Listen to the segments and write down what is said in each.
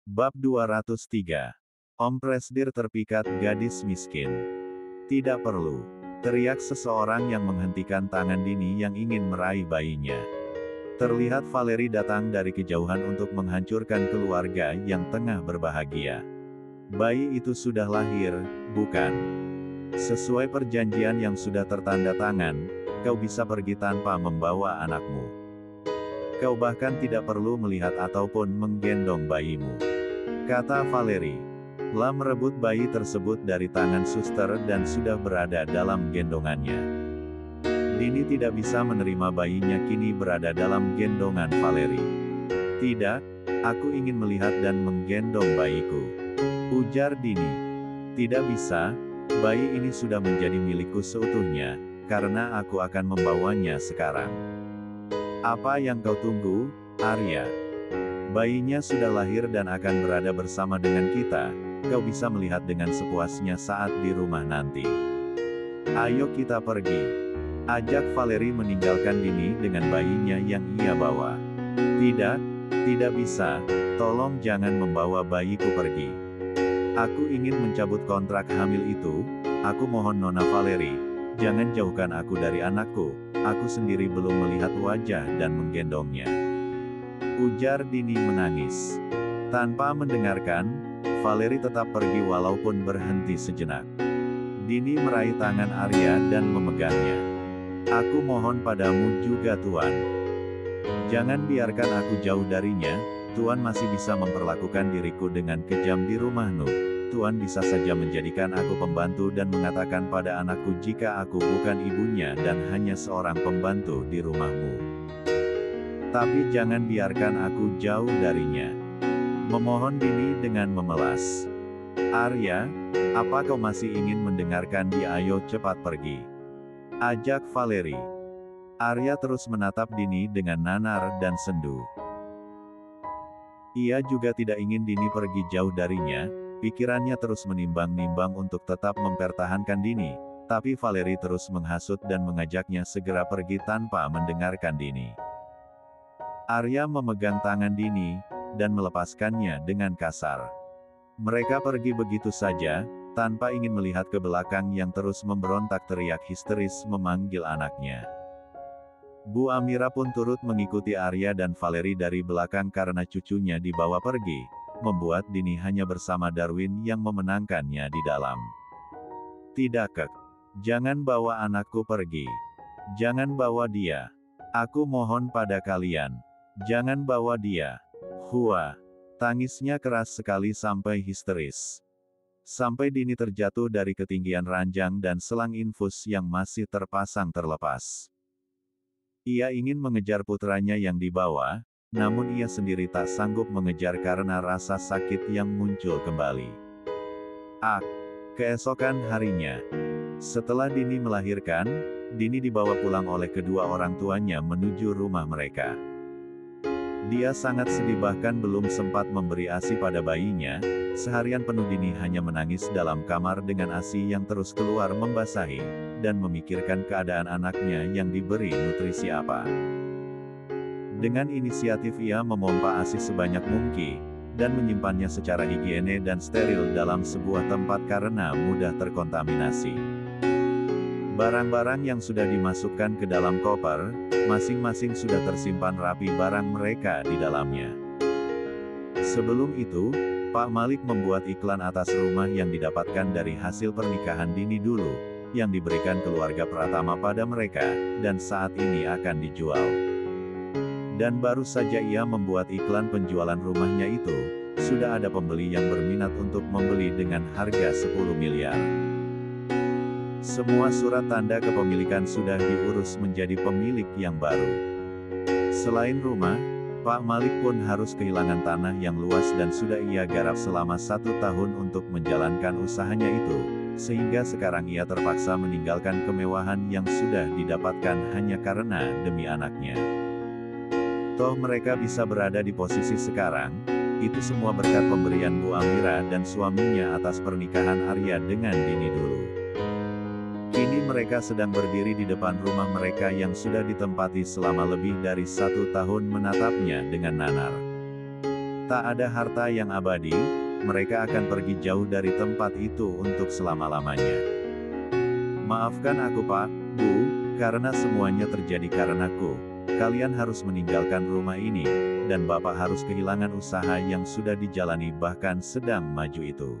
Bab 203. Om Presdir terpikat gadis miskin. Tidak perlu, teriak seseorang yang menghentikan tangan Dini yang ingin meraih bayinya. Terlihat Valeri datang dari kejauhan untuk menghancurkan keluarga yang tengah berbahagia. Bayi itu sudah lahir, bukan? Sesuai perjanjian yang sudah tertanda tangan, kau bisa pergi tanpa membawa anakmu. Kau bahkan tidak perlu melihat ataupun menggendong bayimu, kata Valeri. La merebut bayi tersebut dari tangan suster dan sudah berada dalam gendongannya. Dini tidak bisa menerima bayinya kini berada dalam gendongan Valeri. Tidak, aku ingin melihat dan menggendong bayiku, ujar Dini. Tidak bisa, bayi ini sudah menjadi milikku seutuhnya, karena aku akan membawanya sekarang. Apa yang kau tunggu, Arya? Bayinya sudah lahir dan akan berada bersama dengan kita. Kau bisa melihat dengan sepuasnya saat di rumah nanti. Ayo kita pergi, ajak Valeri meninggalkan Dini dengan bayinya yang ia bawa. Tidak, tidak bisa, tolong jangan membawa bayiku pergi. Aku ingin mencabut kontrak hamil itu, aku mohon Nona Valeri, jangan jauhkan aku dari anakku, aku sendiri belum melihat wajah dan menggendongnya, ujar Dini menangis. Tanpa mendengarkan, Valeri tetap pergi walaupun berhenti sejenak. Dini meraih tangan Arya dan memegangnya. Aku mohon padamu juga Tuan. Jangan biarkan aku jauh darinya, Tuan masih bisa memperlakukan diriku dengan kejam di rumahmu. Tuan bisa saja menjadikan aku pembantu dan mengatakan pada anakku jika aku bukan ibunya dan hanya seorang pembantu di rumahmu. Tapi jangan biarkan aku jauh darinya, memohon Dini dengan memelas. Arya, apa kau masih ingin mendengarkan dia? Ayo cepat pergi, ajak Valeri. Arya terus menatap Dini dengan nanar dan sendu. Ia juga tidak ingin Dini pergi jauh darinya, pikirannya terus menimbang-nimbang untuk tetap mempertahankan Dini, tapi Valeri terus menghasut dan mengajaknya segera pergi tanpa mendengarkan Dini. Arya memegang tangan Dini dan melepaskannya dengan kasar. Mereka pergi begitu saja, tanpa ingin melihat ke belakang yang terus memberontak teriak histeris memanggil anaknya. Bu Amira pun turut mengikuti Arya dan Valeri dari belakang karena cucunya dibawa pergi, membuat Dini hanya bersama Darwin yang memenangkannya di dalam. Tidak Kek, jangan bawa anakku pergi. Jangan bawa dia. Aku mohon pada kalian, jangan bawa dia. Hua, tangisnya keras sekali sampai histeris. Sampai Dini terjatuh dari ketinggian ranjang dan selang infus yang masih terpasang terlepas. Ia ingin mengejar putranya yang dibawa, namun ia sendiri tak sanggup mengejar karena rasa sakit yang muncul kembali. Keesokan harinya, setelah Dini melahirkan, Dini dibawa pulang oleh kedua orang tuanya menuju rumah mereka. Dia sangat sedih bahkan belum sempat memberi ASI pada bayinya, seharian penuh Dini hanya menangis dalam kamar dengan ASI yang terus keluar membasahi, dan memikirkan keadaan anaknya yang diberi nutrisi apa. Dengan inisiatif ia memompa ASI sebanyak mungkin, dan menyimpannya secara higiene dan steril dalam sebuah tempat karena mudah terkontaminasi. Barang-barang yang sudah dimasukkan ke dalam koper, masing-masing sudah tersimpan rapi barang mereka di dalamnya. Sebelum itu, Pak Malik membuat iklan atas rumah yang didapatkan dari hasil pernikahan Dini dulu, yang diberikan keluarga Pratama pada mereka, dan saat ini akan dijual. Dan baru saja ia membuat iklan penjualan rumahnya itu, sudah ada pembeli yang berminat untuk membeli dengan harga 10 miliar. Semua surat tanda kepemilikan sudah diurus menjadi pemilik yang baru. Selain rumah, Pak Malik pun harus kehilangan tanah yang luas dan sudah ia garap selama 1 tahun untuk menjalankan usahanya itu, sehingga sekarang ia terpaksa meninggalkan kemewahan yang sudah didapatkan hanya karena demi anaknya. Toh mereka bisa berada di posisi sekarang, itu semua berkat pemberian Bu Amira dan suaminya atas pernikahan Arya dengan Dini dulu. Kini mereka sedang berdiri di depan rumah mereka yang sudah ditempati selama lebih dari 1 tahun menatapnya dengan nanar. Tak ada harta yang abadi, mereka akan pergi jauh dari tempat itu untuk selama-lamanya. Maafkan aku Pak, Bu, karena semuanya terjadi karenaku. Kalian harus meninggalkan rumah ini, dan Bapak harus kehilangan usaha yang sudah dijalani bahkan sedang maju itu.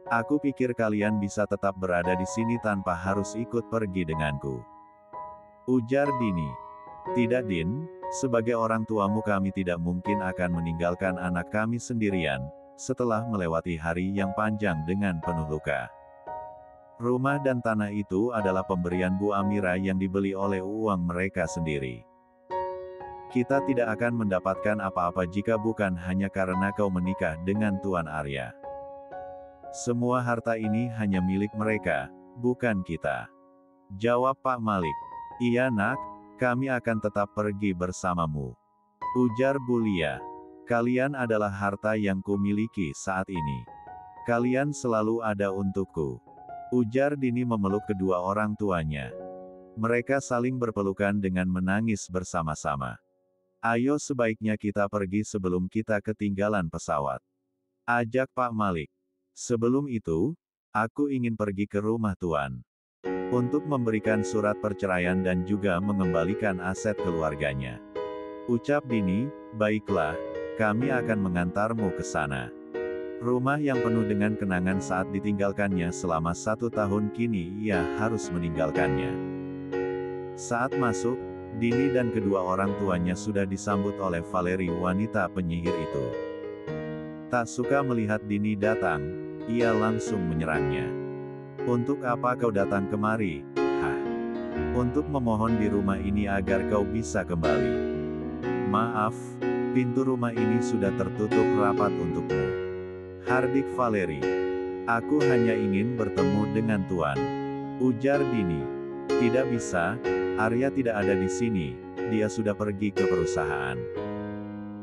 Aku pikir kalian bisa tetap berada di sini tanpa harus ikut pergi denganku. Ujar Dini. Tidak Din, sebagai orang tuamu kami tidak mungkin akan meninggalkan anak kami sendirian, setelah melewati hari yang panjang dengan penuh luka. Rumah dan tanah itu adalah pemberian Bu Amira yang dibeli oleh uang mereka sendiri. Kita tidak akan mendapatkan apa-apa jika bukan hanya karena kau menikah dengan Tuan Arya. Semua harta ini hanya milik mereka, bukan kita. Jawab Pak Malik. Iya nak, kami akan tetap pergi bersamamu. Ujar Bulia. Kalian adalah harta yang kumiliki saat ini. Kalian selalu ada untukku. Ujar Dini memeluk kedua orang tuanya. Mereka saling berpelukan dengan menangis bersama-sama. Ayo sebaiknya kita pergi sebelum kita ketinggalan pesawat. Ajak Pak Malik. Sebelum itu, aku ingin pergi ke rumah Tuan. Untuk memberikan surat perceraian dan juga mengembalikan aset keluarganya. Ucap Dini, baiklah, kami akan mengantarmu ke sana. Rumah yang penuh dengan kenangan saat ditinggalkannya selama 1 tahun kini ia harus meninggalkannya. Saat masuk, Dini dan kedua orang tuanya sudah disambut oleh Valeri wanita penyihir itu. Tak suka melihat Dini datang, ia langsung menyerangnya. Untuk apa kau datang kemari? Hah? Untuk memohon di rumah ini agar kau bisa kembali. Maaf, pintu rumah ini sudah tertutup rapat untukmu. Hardik Valeri. Aku hanya ingin bertemu dengan Tuan. Ujar Dini. Tidak bisa, Arya tidak ada di sini, dia sudah pergi ke perusahaan.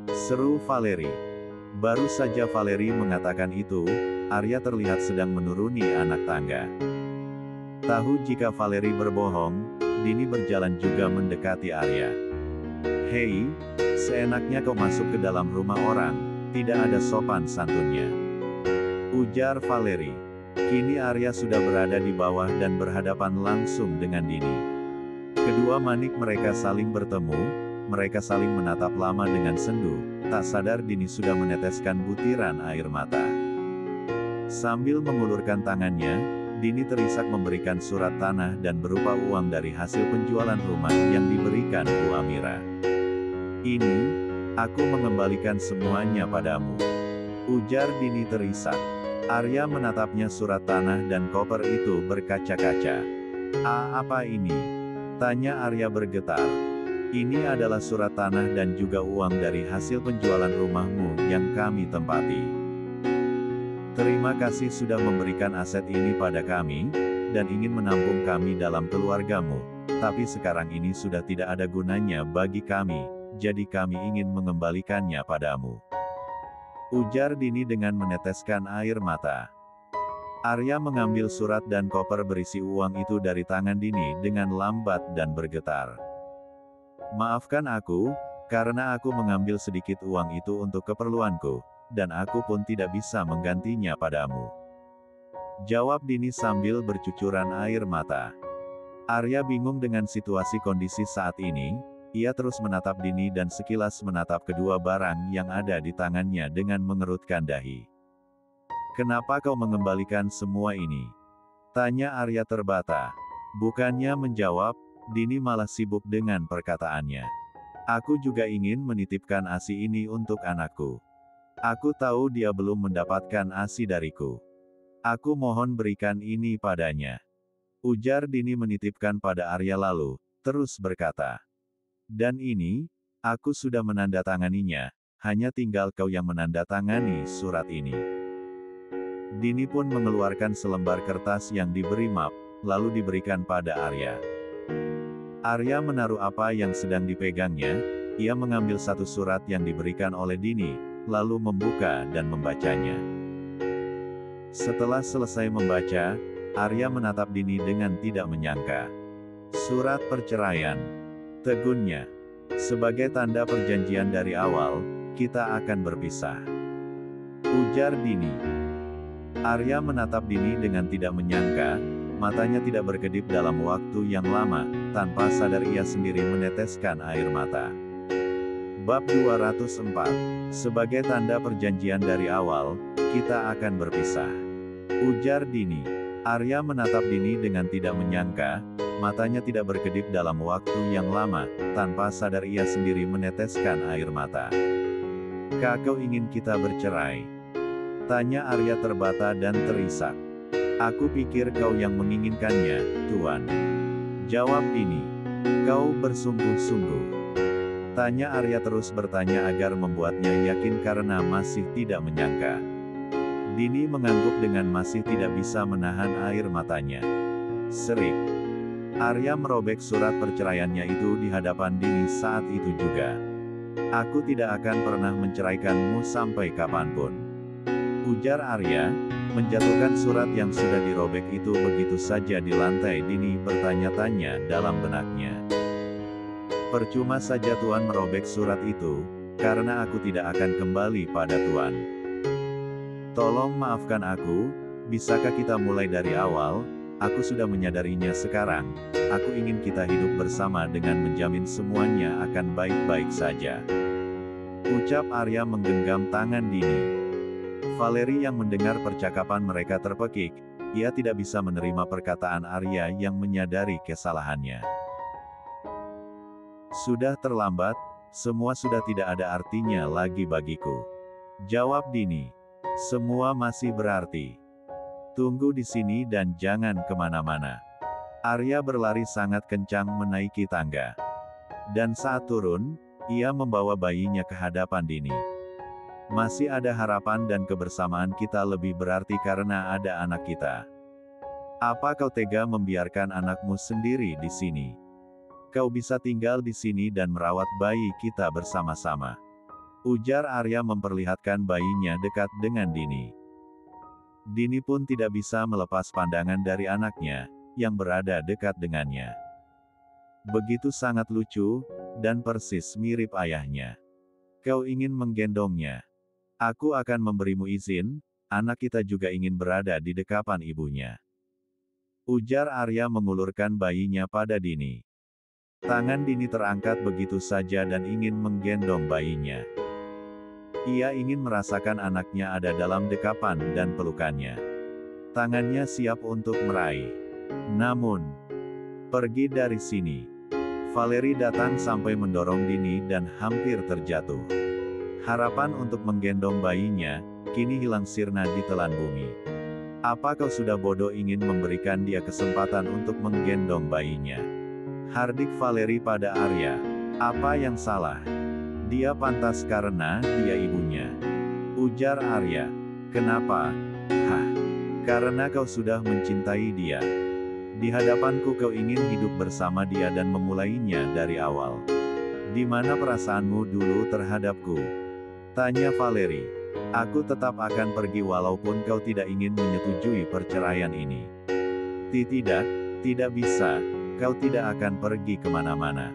Seru Valeri. Baru saja Valeri mengatakan itu, Arya terlihat sedang menuruni anak tangga. Tahu jika Valeri berbohong, Dini berjalan juga mendekati Arya. Hei, seenaknya kau masuk ke dalam rumah orang, tidak ada sopan santunnya. Ujar Valeri. Kini Arya sudah berada di bawah dan berhadapan langsung dengan Dini. Kedua manik mereka saling bertemu, mereka saling menatap lama dengan sendu, tak sadar Dini sudah meneteskan butiran air mata. Sambil mengulurkan tangannya, Dini terisak memberikan surat tanah dan berupa uang dari hasil penjualan rumah yang diberikan Bu Amira. Ini, aku mengembalikan semuanya padamu. Ujar Dini terisak. Arya menatapnya surat tanah dan koper itu berkaca-kaca. Apa ini? Tanya Arya bergetar. Ini adalah surat tanah dan juga uang dari hasil penjualan rumahmu yang kami tempati. Terima kasih sudah memberikan aset ini pada kami, dan ingin menampung kami dalam keluargamu, tapi sekarang ini sudah tidak ada gunanya bagi kami, jadi kami ingin mengembalikannya padamu. Ujar Dini dengan meneteskan air mata. Arya mengambil surat dan koper berisi uang itu dari tangan Dini dengan lambat dan bergetar. Maafkan aku, karena aku mengambil sedikit uang itu untuk keperluanku, dan aku pun tidak bisa menggantinya padamu. Jawab Dini sambil bercucuran air mata. Arya bingung dengan situasi kondisi saat ini, ia terus menatap Dini dan sekilas menatap kedua barang yang ada di tangannya dengan mengerutkan dahi. Kenapa kau mengembalikan semua ini? Tanya Arya terbata. Bukannya menjawab, Dini malah sibuk dengan perkataannya. Aku juga ingin menitipkan ASI ini untuk anakku. Aku tahu dia belum mendapatkan ASI dariku. Aku mohon berikan ini padanya. Ujar Dini menitipkan pada Arya lalu, terus berkata. Dan ini, aku sudah menandatanganinya, hanya tinggal kau yang menandatangani surat ini. Dini pun mengeluarkan selembar kertas yang diberi map, lalu diberikan pada Arya. Arya menaruh apa yang sedang dipegangnya, ia mengambil satu surat yang diberikan oleh Dini, lalu membuka dan membacanya. Setelah selesai membaca, Arya menatap Dini dengan tidak menyangka. Surat perceraian. Tegunnya. Sebagai tanda perjanjian dari awal, kita akan berpisah. Ujar Dini. Arya menatap Dini dengan tidak menyangka, matanya tidak berkedip dalam waktu yang lama, tanpa sadar ia sendiri meneteskan air mata. Bab 204. Sebagai tanda perjanjian dari awal, kita akan berpisah. Ujar Dini. Arya menatap Dini dengan tidak menyangka, matanya tidak berkedip dalam waktu yang lama, tanpa sadar ia sendiri meneteskan air mata. Kau ingin kita bercerai? Tanya Arya terbata dan terisak. Aku pikir kau yang menginginkannya, Tuan. Jawab Dini. Kau bersungguh-sungguh. Tanya Arya terus bertanya agar membuatnya yakin karena masih tidak menyangka. Dini mengangguk dengan masih tidak bisa menahan air matanya. Serik. Arya merobek surat perceraiannya itu di hadapan Dini saat itu juga. Aku tidak akan pernah menceraikanmu sampai kapanpun. Ujar Arya, menjatuhkan surat yang sudah dirobek itu begitu saja di lantai. Dini bertanya-tanya dalam benaknya. Percuma saja Tuan merobek surat itu, karena aku tidak akan kembali pada Tuan. Tolong maafkan aku, bisakah kita mulai dari awal? Aku sudah menyadarinya sekarang, aku ingin kita hidup bersama dengan menjamin semuanya akan baik-baik saja. Ucap Arya menggenggam tangan Dini. Valeri yang mendengar percakapan mereka terpekik, ia tidak bisa menerima perkataan Arya yang menyadari kesalahannya. Sudah terlambat, semua sudah tidak ada artinya lagi bagiku. Jawab Dini. Semua masih berarti. Tunggu di sini dan jangan kemana-mana. Arya berlari sangat kencang menaiki tangga. Dan saat turun, ia membawa bayinya ke hadapan Dini. Masih ada harapan dan kebersamaan kita lebih berarti karena ada anak kita. Apa kau tega membiarkan anakmu sendiri di sini? Kau bisa tinggal di sini dan merawat bayi kita bersama-sama. Ujar Arya memperlihatkan bayinya dekat dengan Dini. Dini pun tidak bisa melepas pandangan dari anaknya, yang berada dekat dengannya. Begitu sangat lucu, dan persis mirip ayahnya. Kau ingin menggendongnya? Aku akan memberimu izin, anak kita juga ingin berada di dekapan ibunya. Ujar Arya mengulurkan bayinya pada Dini. Tangan Dini terangkat begitu saja dan ingin menggendong bayinya. Ia ingin merasakan anaknya ada dalam dekapan dan pelukannya. Tangannya siap untuk meraih. Namun, pergi dari sini. Valeri datang sampai mendorong Dini dan hampir terjatuh. Harapan untuk menggendong bayinya, kini hilang sirna di telan bumi. Apa kau sudah bodoh ingin memberikan dia kesempatan untuk menggendong bayinya? Hardik Valeri pada Arya. Apa yang salah? Dia pantas karena dia ibunya. Ujar Arya. Kenapa? Hah? Karena kau sudah mencintai dia. Di hadapanku kau ingin hidup bersama dia dan memulainya dari awal. Di mana perasaanmu dulu terhadapku? Tanya Valeri. Aku tetap akan pergi walaupun kau tidak ingin menyetujui perceraian ini. Tidak bisa. Kau tidak akan pergi kemana-mana.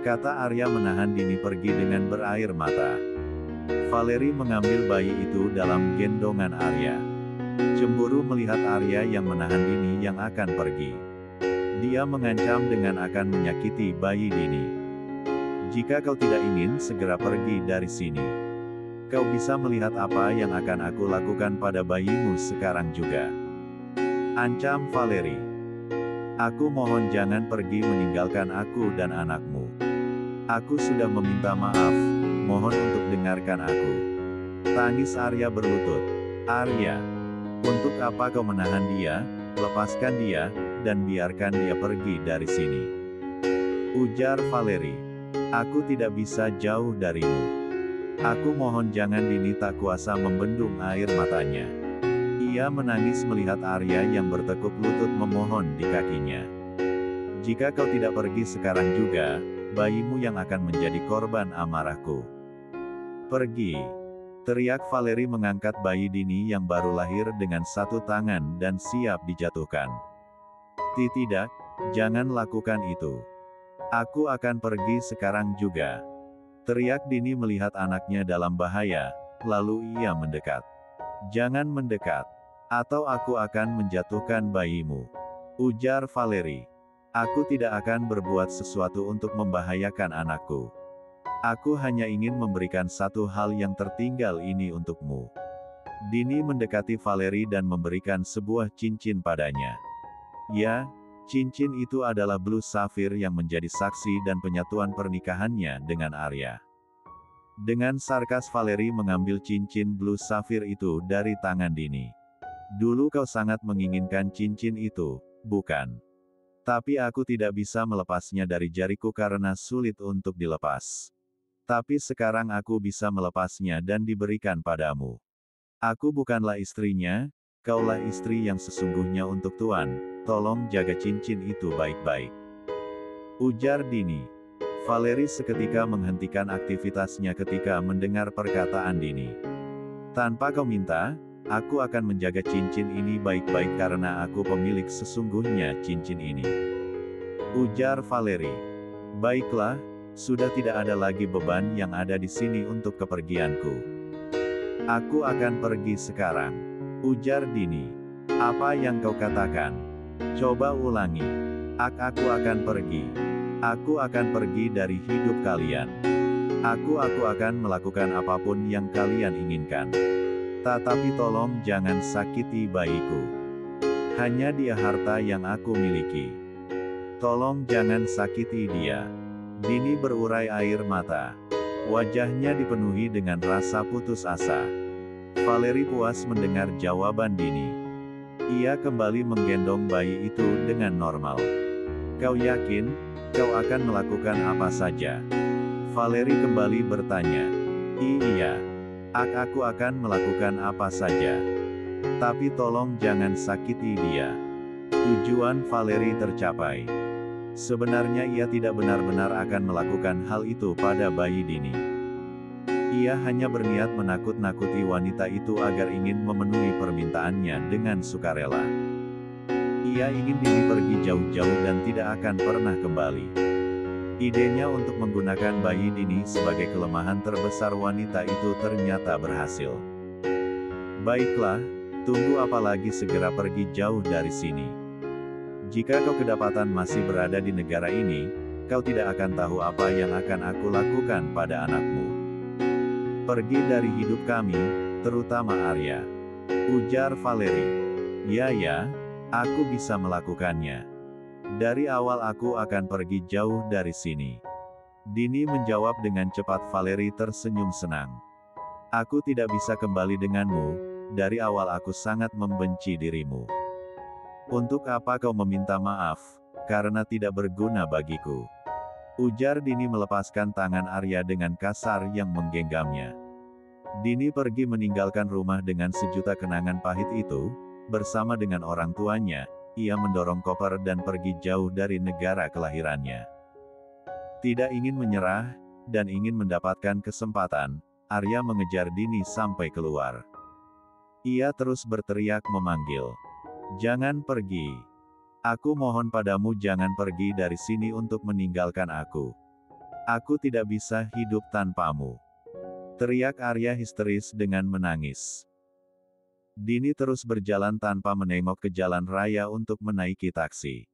Kata Arya menahan Dini pergi dengan berair mata. Valeri mengambil bayi itu dalam gendongan Arya. Cemburu melihat Arya yang menahan Dini yang akan pergi. Dia mengancam dengan akan menyakiti bayi Dini. Jika kau tidak ingin segera pergi dari sini, kau bisa melihat apa yang akan aku lakukan pada bayimu sekarang juga. Ancam Valeri. Aku mohon jangan pergi meninggalkan aku dan anakmu. Aku sudah meminta maaf, mohon untuk dengarkan aku. Tangis Arya berlutut. Arya, untuk apa kau menahan dia? Lepaskan dia, dan biarkan dia pergi dari sini. Ujar Valeri. Aku tidak bisa jauh darimu. Aku mohon jangan. Dini tak kuasa membendung air matanya. Ia menangis melihat Arya yang bertekuk lutut memohon di kakinya. Jika kau tidak pergi sekarang juga, bayimu yang akan menjadi korban amarahku. Pergi. Teriak Valeri mengangkat bayi Dini yang baru lahir dengan satu tangan dan siap dijatuhkan. Tidak, jangan lakukan itu. Aku akan pergi sekarang juga. Teriak Dini melihat anaknya dalam bahaya, lalu ia mendekat. Jangan mendekat, atau aku akan menjatuhkan bayimu, ujar Valeri. Aku tidak akan berbuat sesuatu untuk membahayakan anakku. Aku hanya ingin memberikan satu hal yang tertinggal ini untukmu. Dini mendekati Valeri dan memberikan sebuah cincin padanya. Ya, cincin itu adalah blue sapphire yang menjadi saksi dan penyatuan pernikahannya dengan Arya. Dengan sarkas Valeri mengambil cincin blue sapphire itu dari tangan Dini. Dulu kau sangat menginginkan cincin itu, bukan? Tapi aku tidak bisa melepasnya dari jariku karena sulit untuk dilepas. Tapi sekarang aku bisa melepasnya dan diberikan padamu. Aku bukanlah istrinya, kaulah istri yang sesungguhnya untuk Tuan, tolong jaga cincin itu baik-baik, ujar Dini. Valeri seketika menghentikan aktivitasnya ketika mendengar perkataan Dini. Tanpa kau minta, aku akan menjaga cincin ini baik-baik karena aku pemilik sesungguhnya cincin ini, ujar Valeri. Baiklah, sudah tidak ada lagi beban yang ada di sini untuk kepergianku. Aku akan pergi sekarang, ujar Dini. Apa yang kau katakan? Coba ulangi. Aku akan pergi. Aku akan pergi dari hidup kalian. Aku akan melakukan apapun yang kalian inginkan. Tetapi tolong jangan sakiti bayiku. Hanya dia harta yang aku miliki. Tolong jangan sakiti dia. Dini berurai air mata. Wajahnya dipenuhi dengan rasa putus asa. Valeri puas mendengar jawaban Dini. Ia kembali menggendong bayi itu dengan normal. Kau yakin, kau akan melakukan apa saja? Valeri kembali bertanya. Iya. Aku akan melakukan apa saja. Tapi tolong jangan sakiti dia. Tujuan Valeri tercapai. Sebenarnya ia tidak benar-benar akan melakukan hal itu pada bayi Dini. Ia hanya berniat menakut-nakuti wanita itu agar ingin memenuhi permintaannya dengan sukarela. Ia ingin Dini pergi jauh-jauh dan tidak akan pernah kembali. Idenya untuk menggunakan bayi Dini sebagai kelemahan terbesar wanita itu ternyata berhasil. Baiklah, tunggu apa lagi, segera pergi jauh dari sini. Jika kau kedapatan masih berada di negara ini, kau tidak akan tahu apa yang akan aku lakukan pada anakmu. Pergi dari hidup kami, terutama Arya, ujar Valeri. Ya, aku bisa melakukannya. Dari awal aku akan pergi jauh dari sini. Dini menjawab dengan cepat. Valeri tersenyum senang. Aku tidak bisa kembali denganmu, dari awal aku sangat membenci dirimu. Untuk apa kau meminta maaf, karena tidak berguna bagiku, ujar Dini melepaskan tangan Arya dengan kasar yang menggenggamnya. Dini pergi meninggalkan rumah dengan sejuta kenangan pahit itu, bersama dengan orang tuanya, ia mendorong koper dan pergi jauh dari negara kelahirannya. Tidak ingin menyerah, dan ingin mendapatkan kesempatan, Arya mengejar Dini sampai keluar. Ia terus berteriak memanggil. Jangan pergi. Aku mohon padamu, jangan pergi dari sini untuk meninggalkan aku. Aku tidak bisa hidup tanpamu, teriak Arya histeris dengan menangis. Dini terus berjalan tanpa menengok ke jalan raya untuk menaiki taksi.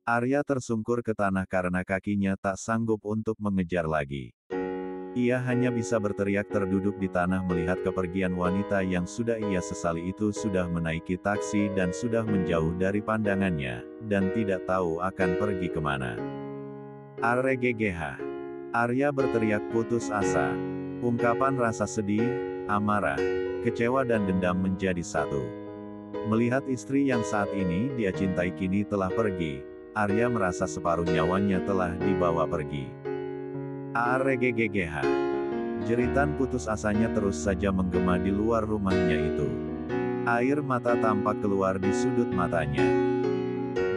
Arya tersungkur ke tanah karena kakinya tak sanggup untuk mengejar lagi. Ia hanya bisa berteriak terduduk di tanah melihat kepergian wanita yang sudah ia sesali itu sudah menaiki taksi dan sudah menjauh dari pandangannya, dan tidak tahu akan pergi kemana. Arregegeh. Arya berteriak putus asa. Ungkapan rasa sedih, amarah, kecewa dan dendam menjadi satu. Melihat istri yang saat ini dia cintai kini telah pergi, Arya merasa separuh nyawanya telah dibawa pergi. Arregegeh. Jeritan putus asanya terus saja menggema di luar rumahnya itu. Air mata tampak keluar di sudut matanya.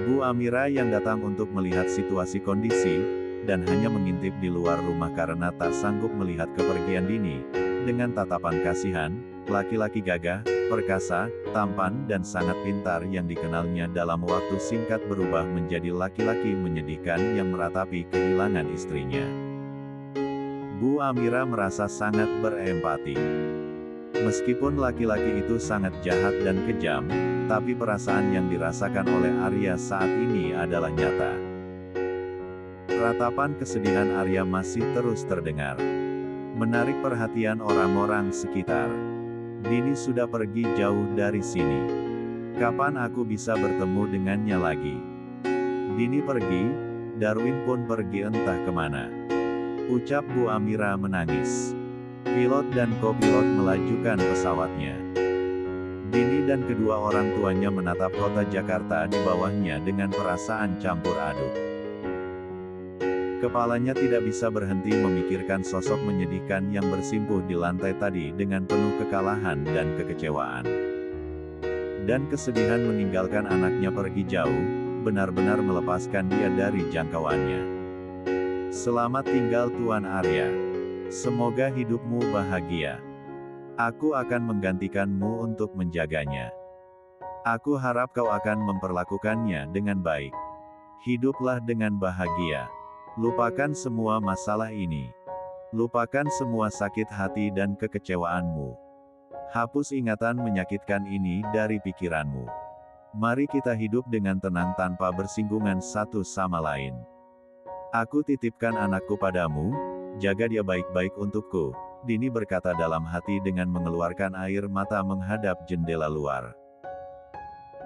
Bu Amira yang datang untuk melihat situasi kondisi, dan hanya mengintip di luar rumah karena tak sanggup melihat kepergian Dini, Dengan tatapan kasihan, laki-laki gagah, perkasa, tampan dan sangat pintar yang dikenalnya dalam waktu singkat berubah menjadi laki-laki menyedihkan yang meratapi kehilangan istrinya. Bu Amira merasa sangat berempati. Meskipun laki-laki itu sangat jahat dan kejam, tapi perasaan yang dirasakan oleh Arya saat ini adalah nyata. Ratapan kesedihan Arya masih terus terdengar, menarik perhatian orang-orang sekitar. Dini sudah pergi jauh dari sini. Kapan aku bisa bertemu dengannya lagi? Dini pergi, Darwin pun pergi entah kemana. Ucap Bu Amira menangis. Pilot dan kopilot melajukan pesawatnya. Dini dan kedua orang tuanya menatap kota Jakarta di bawahnya dengan perasaan campur aduk. Kepalanya tidak bisa berhenti memikirkan sosok menyedihkan yang bersimpuh di lantai tadi dengan penuh kekalahan dan kekecewaan. Dan kesedihan meninggalkan anaknya pergi jauh, benar-benar melepaskan dia dari jangkauannya. Selamat tinggal Tuan Arya. Semoga hidupmu bahagia. Aku akan menggantikanmu untuk menjaganya. Aku harap kau akan memperlakukannya dengan baik. Hiduplah dengan bahagia. Lupakan semua masalah ini. Lupakan semua sakit hati dan kekecewaanmu. Hapus ingatan menyakitkan ini dari pikiranmu. Mari kita hidup dengan tenang tanpa bersinggungan satu sama lain. Aku titipkan anakku padamu, jaga dia baik-baik untukku, Dini berkata dalam hati dengan mengeluarkan air mata menghadap jendela luar.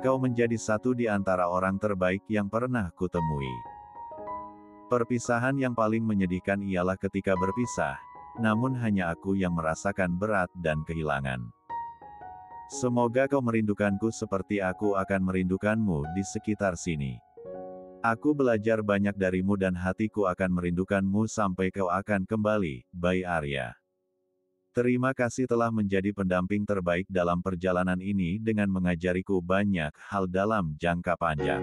Kau menjadi satu di antara orang terbaik yang pernah kutemui. Perpisahan yang paling menyedihkan ialah ketika berpisah, namun hanya aku yang merasakan berat dan kehilangan. Semoga kau merindukanku seperti aku akan merindukanmu di sekitar sini. Aku belajar banyak darimu dan hatiku akan merindukanmu sampai kau akan kembali, Bayi Arya. Terima kasih telah menjadi pendamping terbaik dalam perjalanan ini dengan mengajariku banyak hal dalam jangka panjang.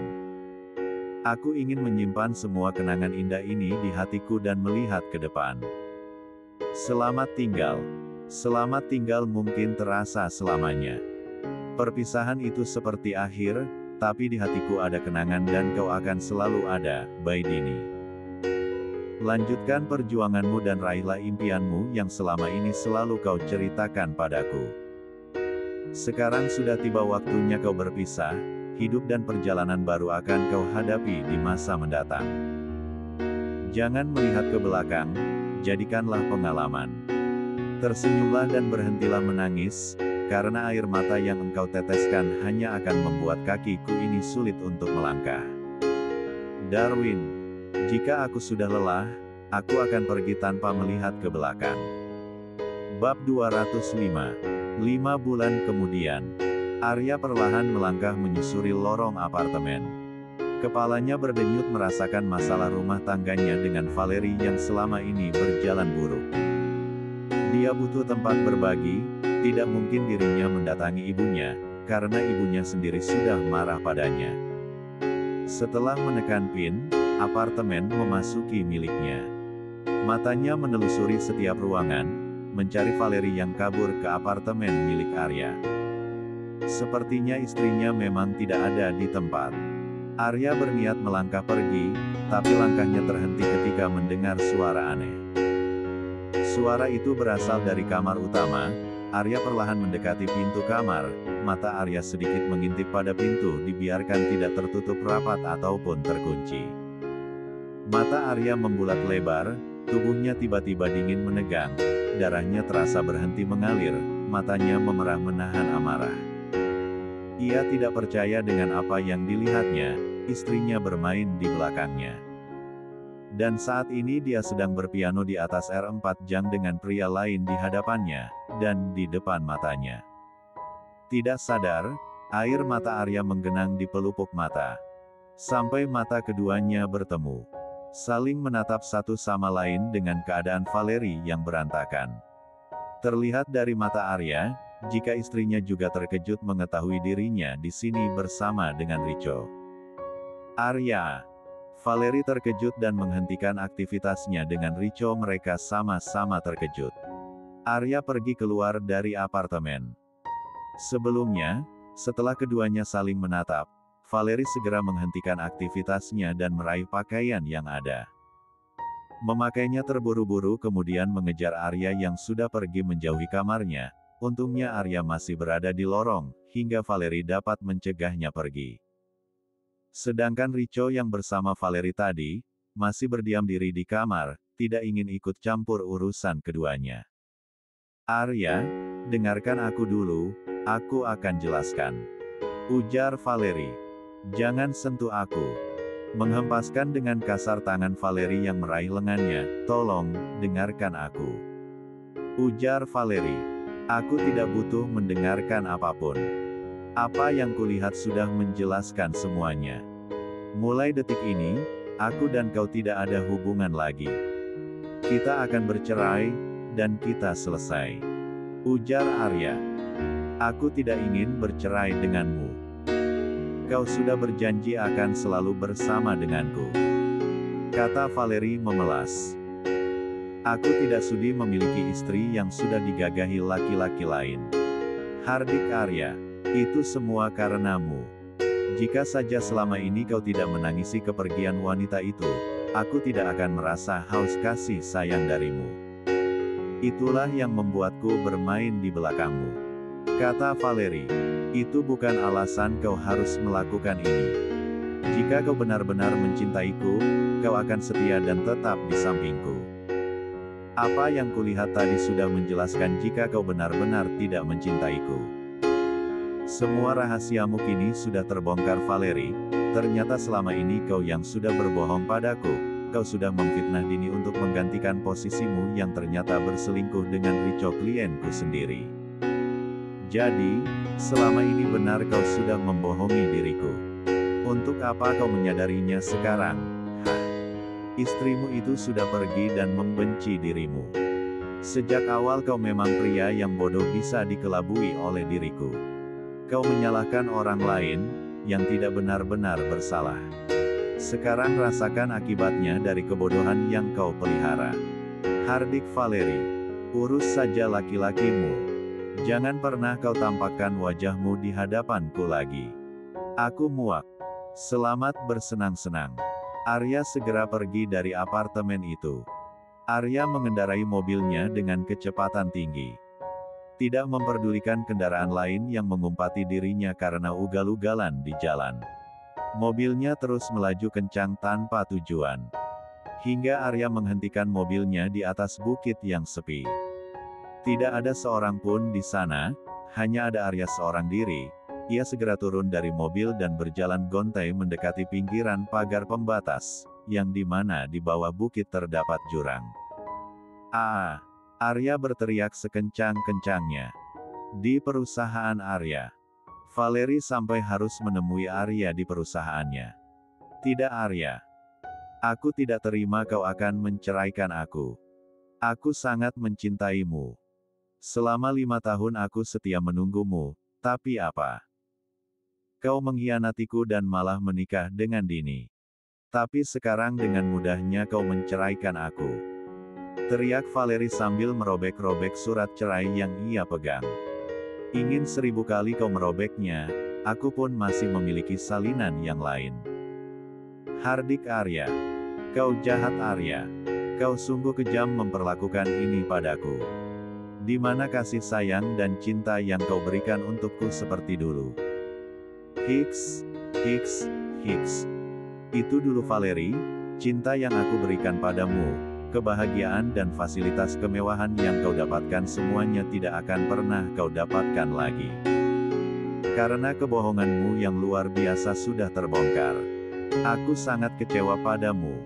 Aku ingin menyimpan semua kenangan indah ini di hatiku dan melihat ke depan. Selamat tinggal. Selamat tinggal mungkin terasa selamanya. Perpisahan itu seperti akhir, tapi di hatiku ada kenangan dan kau akan selalu ada, Bayi Dini. Lanjutkan perjuanganmu dan raihlah impianmu yang selama ini selalu kau ceritakan padaku. Sekarang sudah tiba waktunya kau berpisah, hidup dan perjalanan baru akan kau hadapi di masa mendatang. Jangan melihat ke belakang, jadikanlah pengalaman. Tersenyumlah dan berhentilah menangis, karena air mata yang engkau teteskan hanya akan membuat kakiku ini sulit untuk melangkah. Darwin, jika aku sudah lelah, aku akan pergi tanpa melihat ke belakang. Bab 205. 5 bulan kemudian, Arya perlahan melangkah menyusuri lorong apartemen. Kepalanya berdenyut merasakan masalah rumah tangganya dengan Valeri yang selama ini berjalan buruk. Dia butuh tempat berbagi. Tidak mungkin dirinya mendatangi ibunya, karena ibunya sendiri sudah marah padanya. Setelah menekan pin, apartemen memasuki miliknya. Matanya menelusuri setiap ruangan, mencari Valeri yang kabur ke apartemen milik Arya. Sepertinya istrinya memang tidak ada di tempat. Arya berniat melangkah pergi, tapi langkahnya terhenti ketika mendengar suara aneh. Suara itu berasal dari kamar utama. Arya perlahan mendekati pintu kamar, mata Arya sedikit mengintip pada pintu dibiarkan tidak tertutup rapat ataupun terkunci. Mata Arya membulat lebar, tubuhnya tiba-tiba dingin menegang, darahnya terasa berhenti mengalir, matanya memerah menahan amarah. Ia tidak percaya dengan apa yang dilihatnya, istrinya bermain di belakangnya. Dan saat ini dia sedang berpiano di atas R4 jang dengan pria lain di hadapannya, dan di depan matanya. Tidak sadar, air mata Arya menggenang di pelupuk mata. Sampai mata keduanya bertemu. Saling menatap satu sama lain dengan keadaan Valeri yang berantakan. Terlihat dari mata Arya, jika istrinya juga terkejut mengetahui dirinya di sini bersama dengan Rico. Arya. Valeri terkejut dan menghentikan aktivitasnya dengan Rico. Mereka sama-sama terkejut. Arya pergi keluar dari apartemen. Sebelumnya, setelah keduanya saling menatap, Valerie segera menghentikan aktivitasnya dan meraih pakaian yang ada. Memakainya terburu-buru kemudian mengejar Arya yang sudah pergi menjauhi kamarnya. Untungnya Arya masih berada di lorong, hingga Valerie dapat mencegahnya pergi. Sedangkan Rico yang bersama Valerie tadi, masih berdiam diri di kamar, tidak ingin ikut campur urusan keduanya. Arya, dengarkan aku dulu, aku akan jelaskan. Ujar Valerie. Jangan sentuh aku. Menghempaskan dengan kasar tangan Valerie yang meraih lengannya, tolong, dengarkan aku. Ujar Valerie. Aku tidak butuh mendengarkan apapun. Apa yang kulihat sudah menjelaskan semuanya. Mulai detik ini, aku dan kau tidak ada hubungan lagi. Kita akan bercerai, dan kita selesai. Ujar Arya. Aku tidak ingin bercerai denganmu. Kau sudah berjanji akan selalu bersama denganku. Kata Valerie memelas. Aku tidak sudi memiliki istri yang sudah digagahi laki-laki lain. Hardik Arya. Itu semua karenamu. Jika saja selama ini kau tidak menangisi kepergian wanita itu, aku tidak akan merasa haus kasih sayang darimu. Itulah yang membuatku bermain di belakangmu. Kata Valerie. Itu bukan alasan kau harus melakukan ini. Jika kau benar-benar mencintaiku, kau akan setia dan tetap di sampingku. Apa yang kulihat tadi sudah menjelaskan jika kau benar-benar tidak mencintaiku. Semua rahasiamu kini sudah terbongkar Valerie, ternyata selama ini kau yang sudah berbohong padaku, kau sudah memfitnah Dini untuk menggantikan posisimu yang ternyata berselingkuh dengan Rico klienku sendiri. Jadi, selama ini benar kau sudah membohongi diriku. Untuk apa kau menyadarinya sekarang? Istrimu itu sudah pergi dan membenci dirimu. Sejak awal kau memang pria yang bodoh bisa dikelabui oleh diriku. Kau menyalahkan orang lain, yang tidak benar-benar bersalah. Sekarang rasakan akibatnya dari kebodohan yang kau pelihara. Hardik Valerie. Urus saja laki-lakimu. Jangan pernah kau tampakkan wajahmu di hadapanku lagi. Aku muak. Selamat bersenang-senang. Arya segera pergi dari apartemen itu. Arya mengendarai mobilnya dengan kecepatan tinggi. Tidak memperdulikan kendaraan lain yang mengumpati dirinya karena ugal-ugalan di jalan. Mobilnya terus melaju kencang tanpa tujuan. Hingga Arya menghentikan mobilnya di atas bukit yang sepi. Tidak ada seorang pun di sana, hanya ada Arya seorang diri. Ia segera turun dari mobil dan berjalan gontai mendekati pinggiran pagar pembatas, yang di mana di bawah bukit terdapat jurang. Arya berteriak sekencang-kencangnya. Di perusahaan Arya. Valerie sampai harus menemui Arya di perusahaannya. Tidak Arya. Aku tidak terima kau akan menceraikan aku. Aku sangat mencintaimu. Selama 5 tahun aku setia menunggumu, tapi apa? Kau mengkhianatiku dan malah menikah dengan Dini. Tapi sekarang dengan mudahnya kau menceraikan aku. Teriak Valerie sambil merobek-robek surat cerai yang ia pegang. Ingin 1000 kali kau merobeknya, aku pun masih memiliki salinan yang lain. Hardik Arya. Kau jahat Arya. Kau sungguh kejam memperlakukan ini padaku. Di mana kasih sayang dan cinta yang kau berikan untukku seperti dulu? Hiks. Itu dulu Valerie, cinta yang aku berikan padamu, kebahagiaan dan fasilitas kemewahan yang kau dapatkan semuanya tidak akan pernah kau dapatkan lagi. Karena kebohonganmu yang luar biasa sudah terbongkar. Aku sangat kecewa padamu.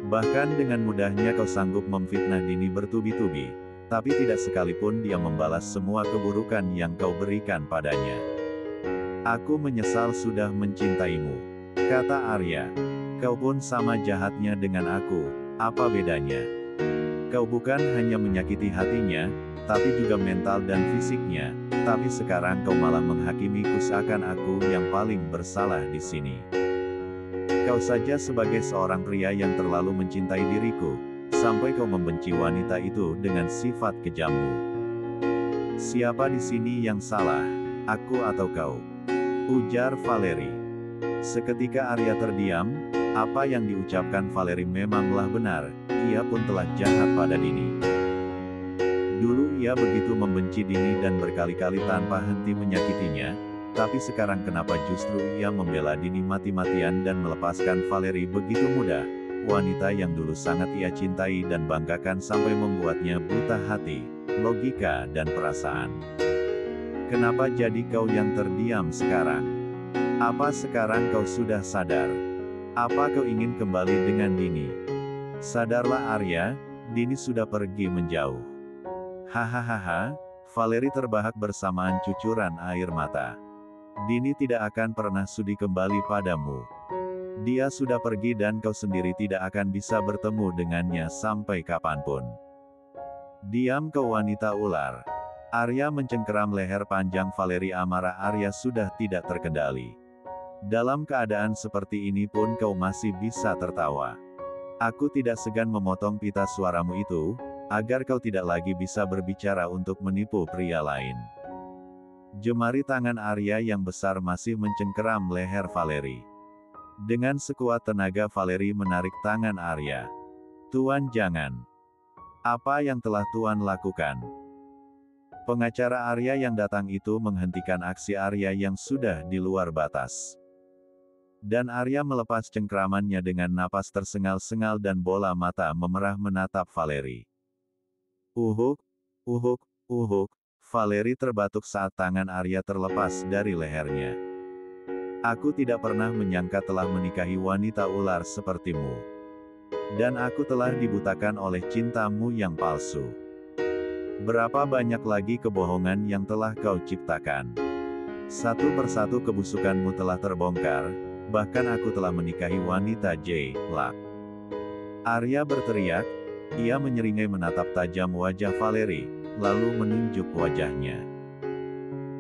Bahkan dengan mudahnya kau sanggup memfitnah Dini bertubi-tubi, tapi tidak sekalipun dia membalas semua keburukan yang kau berikan padanya. Aku menyesal sudah mencintaimu. Kata Arya. Kau pun sama jahatnya dengan aku, apa bedanya? Kau bukan hanya menyakiti hatinya, tapi juga mental dan fisiknya, tapi sekarang kau malah menghakimiku seakan aku yang paling bersalah di sini. Kau saja sebagai seorang pria yang terlalu mencintai diriku, sampai kau membenci wanita itu dengan sifat kejammu. Siapa di sini yang salah, aku atau kau? Ujar Valeri. Seketika Arya terdiam, apa yang diucapkan Valeri memanglah benar, ia pun telah jahat pada Dini. Dulu ia begitu membenci Dini dan berkali-kali tanpa henti menyakitinya, tapi sekarang kenapa justru ia membela Dini mati-matian dan melepaskan Valeri begitu mudah, wanita yang dulu sangat ia cintai dan banggakan sampai membuatnya buta hati, logika dan perasaan. Kenapa jadi kau yang terdiam sekarang? Apa sekarang kau sudah sadar? Apa kau ingin kembali dengan Dini? Sadarlah Arya, Dini sudah pergi menjauh. Hahaha, Valeri terbahak bersamaan cucuran air mata. Dini tidak akan pernah sudi kembali padamu. Dia sudah pergi dan kau sendiri tidak akan bisa bertemu dengannya sampai kapanpun. Diam kau wanita ular. Arya mencengkeram leher panjang Valeri. Amarah Arya sudah tidak terkendali. Dalam keadaan seperti ini pun kau masih bisa tertawa. Aku tidak segan memotong pita suaramu itu, agar kau tidak lagi bisa berbicara untuk menipu pria lain. Jemari tangan Arya yang besar masih mencengkeram leher Valeri. Dengan sekuat tenaga Valeri menarik tangan Arya. Tuan jangan. Apa yang telah Tuan lakukan? Pengacara Arya yang datang itu menghentikan aksi Arya yang sudah di luar batas. Dan Arya melepas cengkeramannya dengan napas tersengal-sengal dan bola mata memerah menatap Valeri. Uhuk, uhuk, uhuk, Valeri terbatuk saat tangan Arya terlepas dari lehernya. Aku tidak pernah menyangka telah menikahi wanita ular sepertimu. Dan aku telah dibutakan oleh cintamu yang palsu. Berapa banyak lagi kebohongan yang telah kau ciptakan. Satu persatu kebusukanmu telah terbongkar, bahkan aku telah menikahi wanita J-Lak. Arya berteriak, ia menyeringai menatap tajam wajah Valeri, lalu menunjuk wajahnya.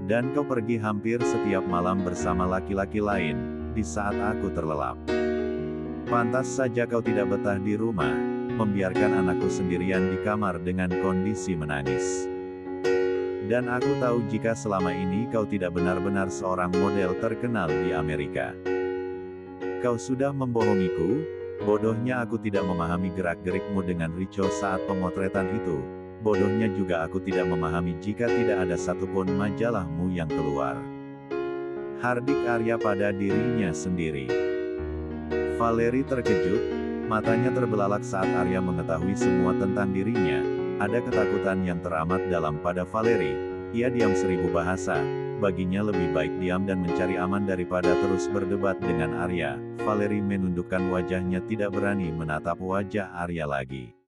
Dan kau pergi hampir setiap malam bersama laki-laki lain, di saat aku terlelap. Pantas saja kau tidak betah di rumah, membiarkan anakku sendirian di kamar dengan kondisi menangis. Dan aku tahu jika selama ini kau tidak benar-benar seorang model terkenal di Amerika. Kau sudah membohongiku, bodohnya aku tidak memahami gerak-gerikmu dengan Rico saat pemotretan itu, bodohnya juga aku tidak memahami jika tidak ada satupun majalahmu yang keluar. Hardik Arya pada dirinya sendiri. Valeri terkejut, matanya terbelalak saat Arya mengetahui semua tentang dirinya, ada ketakutan yang teramat dalam pada Valeri, ia diam 1000 bahasa. Baginya lebih baik diam dan mencari aman daripada terus berdebat dengan Arya. Valeri menundukkan wajahnya tidak berani menatap wajah Arya lagi.